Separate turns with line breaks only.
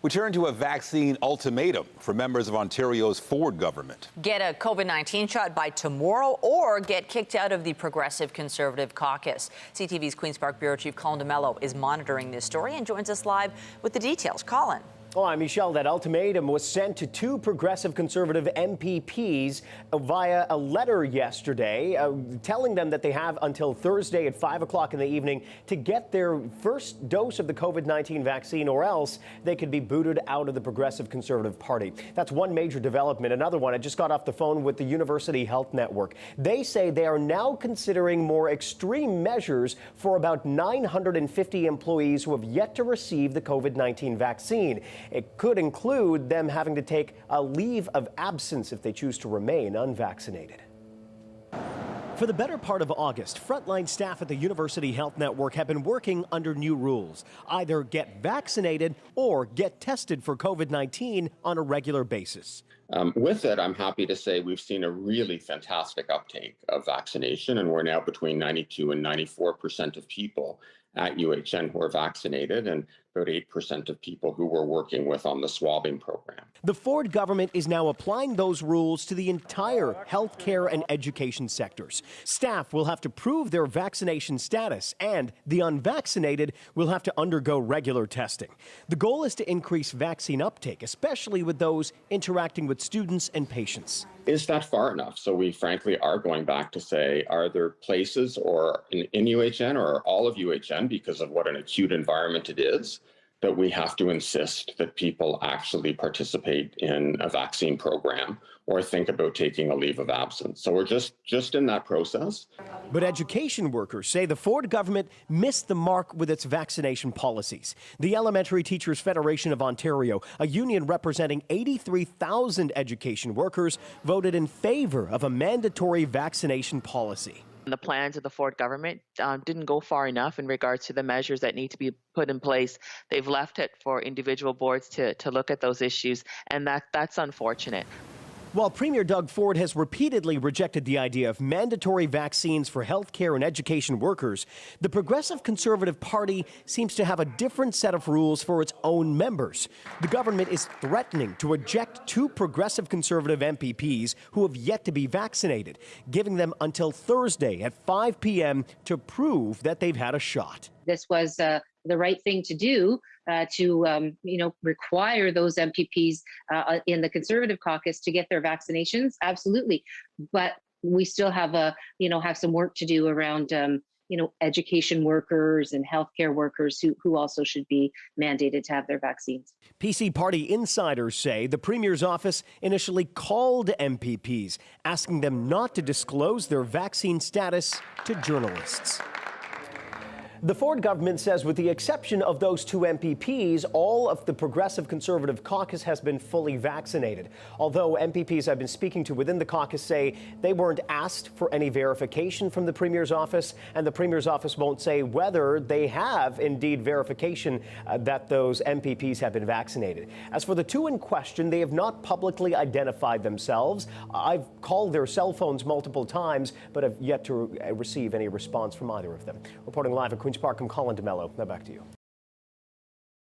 We turn to a vaccine ultimatum for members of Ontario's Ford government.
Get a COVID-19 shot by tomorrow or get kicked out of the Progressive Conservative caucus. CTV's Queen's Park Bureau Chief Colin is monitoring this story and joins us live with the details. Colin.
Oh, I'm Michelle. That ultimatum was sent to two Progressive Conservative MPPs via a letter yesterday, telling them that they have until Thursday at 5 o'clock in the evening to get their first dose of the COVID-19 vaccine, or else they could be booted out of the Progressive Conservative Party. That's one major development. Another one, I just got off the phone with the University Health Network. They say they are now considering more extreme measures for about 950 employees who have yet to receive the COVID-19 vaccine. It could include them having to take a leave of absence if they choose to remain unvaccinated. For the better part of August, frontline staff at the University Health Network have been working under new rules. Either get vaccinated or get tested for COVID-19 on a regular basis.
With it, I'm happy to say we've seen a really fantastic uptake of vaccination, and we're now between 92 and 94% of people at UHN who are vaccinated, and about 8% of people who we're working with on the swabbing program.
The Ford government is now applying those rules to the entire healthcare and education sectors. Staff will have to prove their vaccination status, and the unvaccinated will have to undergo regular testing. The goal is to increase vaccine uptake, especially with those interacting with students and patients.
Is that far enough? So we frankly are going back to say, are there places or in UHN or all of UHN, because of what an acute environment it is, that we have to insist that people actually participate in a vaccine program or think about taking a leave of absence? So we're just in that process.
But education workers say the Ford government missed the mark with its vaccination policies. The Elementary Teachers Federation of Ontario, a union representing 83,000 education workers, voted in favor of a mandatory vaccination policy.
The plans of the Ford government didn't go far enough in regards to the measures that need to be put in place. They've left it for individual boards to look at those issues, and that's unfortunate.
While Premier Doug Ford has repeatedly rejected the idea of mandatory vaccines for healthcare and education workers, the Progressive Conservative Party seems to have a different set of rules for its own members. The government is threatening to eject two Progressive Conservative MPPs who have yet to be vaccinated, giving them until Thursday at 5 p.m. to prove that they've had a shot.
This was the right thing to do, to require those MPPs in the Conservative caucus to get their vaccinations. Absolutely, but we still have have some work to do around education workers and healthcare workers who also should be mandated to have their vaccines.
PC Party insiders say the Premier's office initially called MPPs, asking them not to disclose their vaccine status to journalists. The Ford government says with the exception of those two MPPs, all of the Progressive Conservative caucus has been fully vaccinated. Although MPPs I've been speaking to within the caucus say they weren't asked for any verification from the Premier's office, and the Premier's office won't say whether they have indeed verification that those MPPs have been vaccinated. As for the two in question, they have not publicly identified themselves. I've called their cell phones multiple times, but have yet to receive any response from either of them. Reporting live at Queen's Park, I'm Colin. Now back to you.